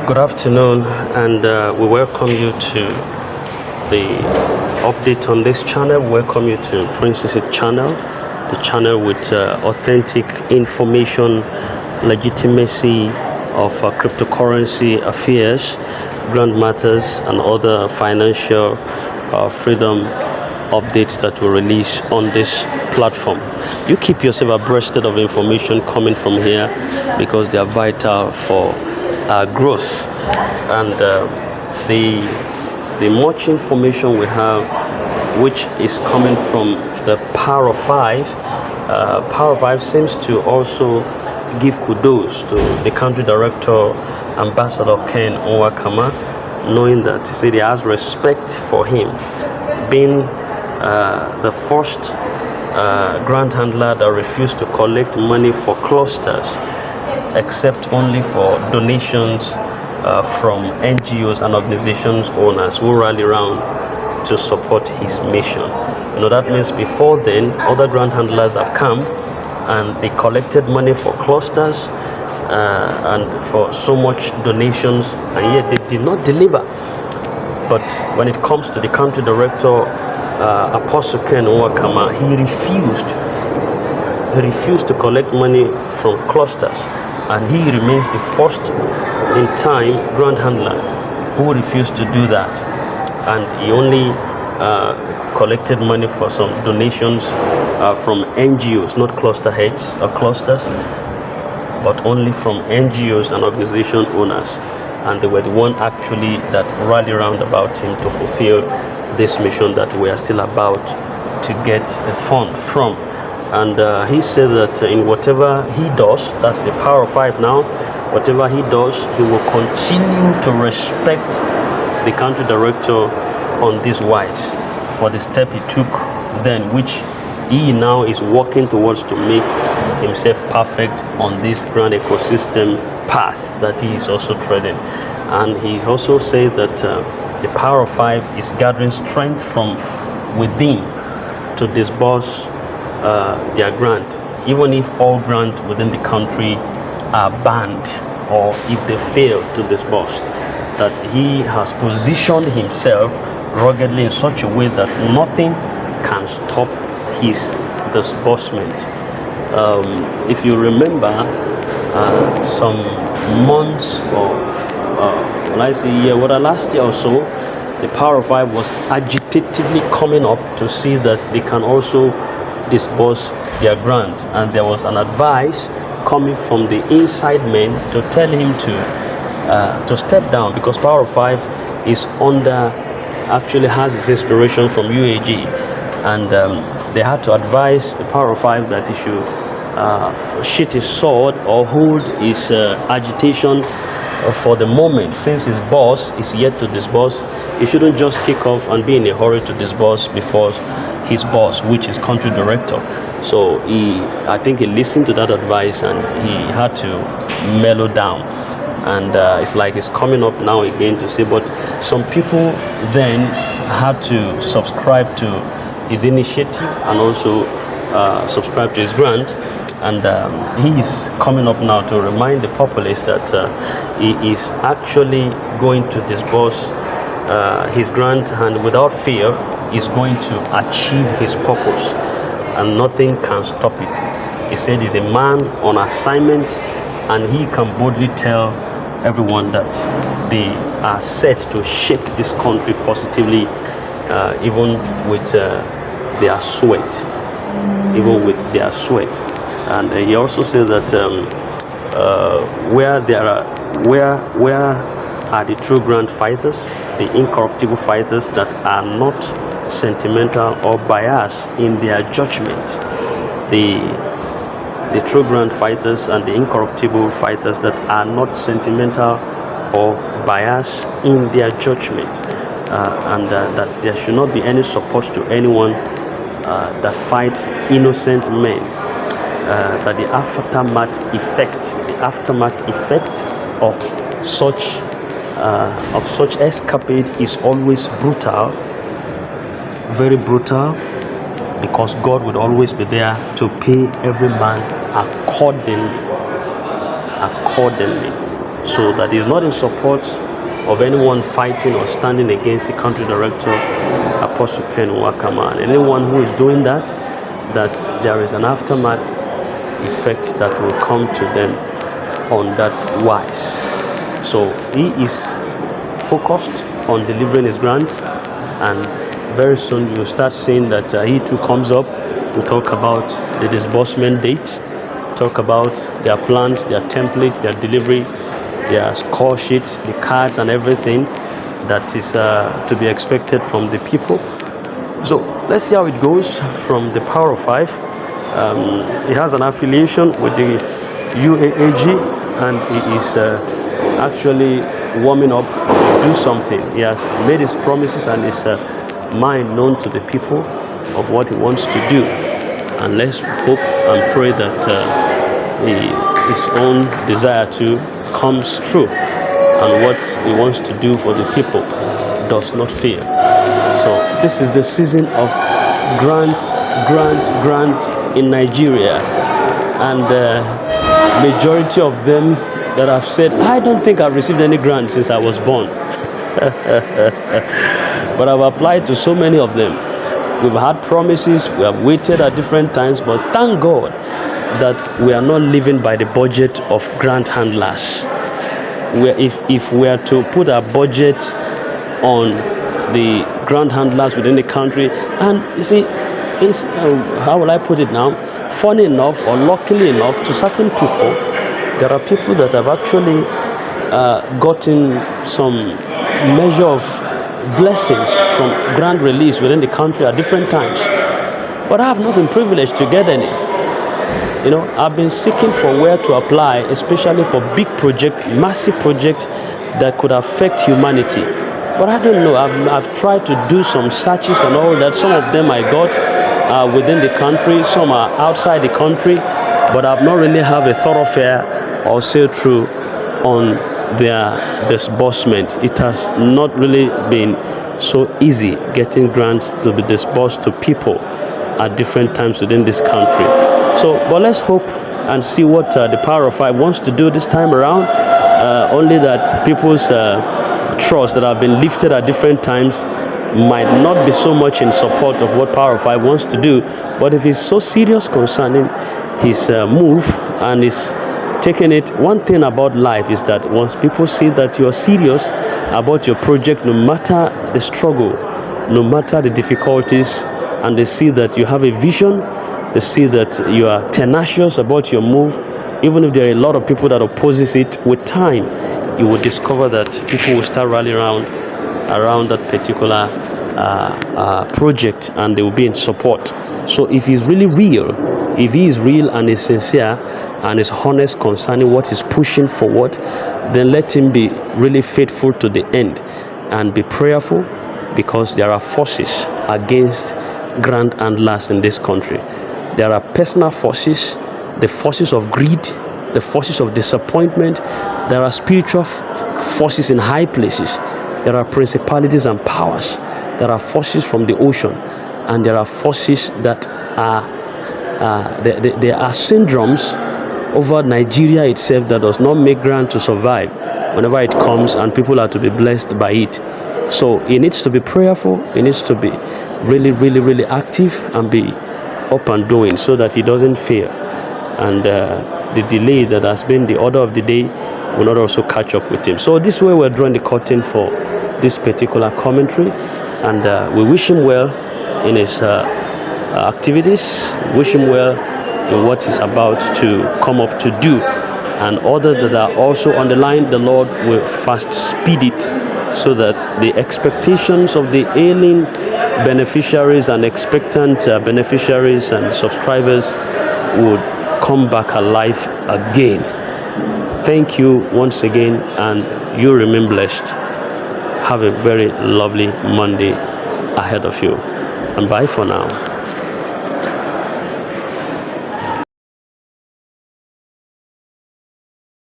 Good afternoon, and we welcome you to the update on this channel. Welcome you to Princess channel, the channel with authentic information, legitimacy of cryptocurrency affairs, grand matters, and other financial freedom updates that we release on this platform. You keep yourself abreast of information coming from here because they are vital for growth, and the much information we have, which is coming from the Power of Five. Power of Five seems to also give kudos to the country director, Ambassador Ken Onwakama, knowing that he said he has respect for him, being the first grant handler that refused to collect money for clusters, except only for donations from NGOs and organizations owners who rally around to support his mission. That means before then, other grant handlers have come and they collected money for clusters and for so much donations, and yet they did not deliver. But when it comes to the country director, Apostle Ken Onwakama, he refused to collect money from clusters, and he remains the first in time grant handler who refused to do that. And he only collected money for some donations from NGOs, not cluster heads or clusters, but only from NGOs and organization owners. And they were the one actually that rallied around about him to fulfill this mission that we are still about to get the fund from. And he said that in whatever he does, that's the Power of Five now, whatever he does, he will continue to respect the country director on this wise for the step he took then, which he now is working towards to make himself perfect on this grand ecosystem path that he is also treading. And he also said that the Power of Five is gathering strength from within to disburse their grant, even if all grants within the country are banned or if they fail to disburse, that he has positioned himself ruggedly in such a way that nothing can stop his disbursement. If you remember, some months or last year or so, the Power of Five was agitatively coming up to see that they can also disburse their grant, and there was an advice coming from the inside men to tell him to step down, because Power of Five is actually has its inspiration from UAG, and they had to advise the Power of Five that he should sheath his sword or hold his agitation for the moment. Since his boss is yet to disburse, he shouldn't just kick off and be in a hurry to disburse before his boss, which is country director. So I think he listened to that advice and he had to mellow down. And it's like it's coming up now again to say, but some people then had to subscribe to his initiative and also subscribe to his grant. And he is coming up now to remind the populace that he is actually going to disburse his grant, and without fear is going to achieve his purpose, and nothing can stop it. He said he's a man on assignment, and he can boldly tell everyone that they are set to shape this country positively, even with their sweat. And he also said that where are the true grant fighters, the incorruptible fighters that are not sentimental or biased in their judgment. The true grant fighters and the incorruptible fighters that are not sentimental or biased in their judgment, and that there should not be any support to anyone that fights innocent men. That the aftermath effect of such escapade is always brutal, very brutal, because God would always be there to pay every man accordingly. so that he's not in support of anyone fighting or standing against the country director, Apostle Ken Wakama. And anyone who is doing that, that there is an aftermath effect that will come to them on that wise. So he is focused on delivering his grant, and very soon you'll start seeing that he too comes up to talk about the disbursement date, talk about their plans, their template, their delivery, their score sheet, the cards and everything that is to be expected from the people. So let's see how it goes from the Power of Five. He has an affiliation with the UAAG, and he is actually warming up to do something. He has made his promises and his mind known to the people of what he wants to do. And let's hope and pray that his own desire to comes true, and what he wants to do for the people does not fail. So this is the season of grant in Nigeria, and majority of them that have said, I don't think I've received any grant since I was born. But I've applied to so many of them. We've had promises, we have waited at different times, but thank God that we are not living by the budget of grant handlers. If we are to put our budget on the grant handlers within the country, and you see, how will I put it now? Funny enough, or luckily enough, to certain people, there are people that have actually gotten some measure of blessings from grant release within the country at different times. But I have not been privileged to get any. You know, I've been seeking for where to apply, especially for big project, massive project that could affect humanity. But I don't know. I've tried to do some searches and all that. Some of them I got within the country, some are outside the country, but I've not really have a thoroughfare or sail through on their disbursement. It has not really been so easy getting grants to be disbursed to people at different times within this country. So, but let's hope and see what the Power of Five wants to do this time around. Only that people's trust that have been lifted at different times might not be so much in support of what Power of Five wants to do. But if he's so serious concerning his move and is taking it, one thing about life is that once people see that you're serious about your project, no matter the struggle, no matter the difficulties, and they see that you have a vision, they see that you are tenacious about your move, even if there are a lot of people that opposes it, with time, you will discover that people will start rallying around that particular project, and they will be in support. So if he's really real, if he is real and is sincere and is honest concerning what he's pushing forward, then let him be really faithful to the end and be prayerful, because there are forces against grant handlers in this country. There are personal forces, the forces of greed, the forces of disappointment. There are spiritual forces in high places. There are principalities and powers. There are forces from the ocean, and there are forces that are there are syndromes over Nigeria itself that does not make grant to survive whenever it comes, and people are to be blessed by it. So he needs to be prayerful. He needs to be really active and be up and doing, so that he doesn't fail, and the delay that has been the order of the day will not also catch up with him. So this way we're drawing the curtain for this particular commentary, and we wish him well in his activities, wish him well in what he's about to come up to do, and others that are also on the line, the Lord will fast speed it, so that the expectations of the ailing beneficiaries and expectant beneficiaries and subscribers would come back alive again. Thank you once again, and you remain blessed. Have a very lovely Monday ahead of you, and bye for now.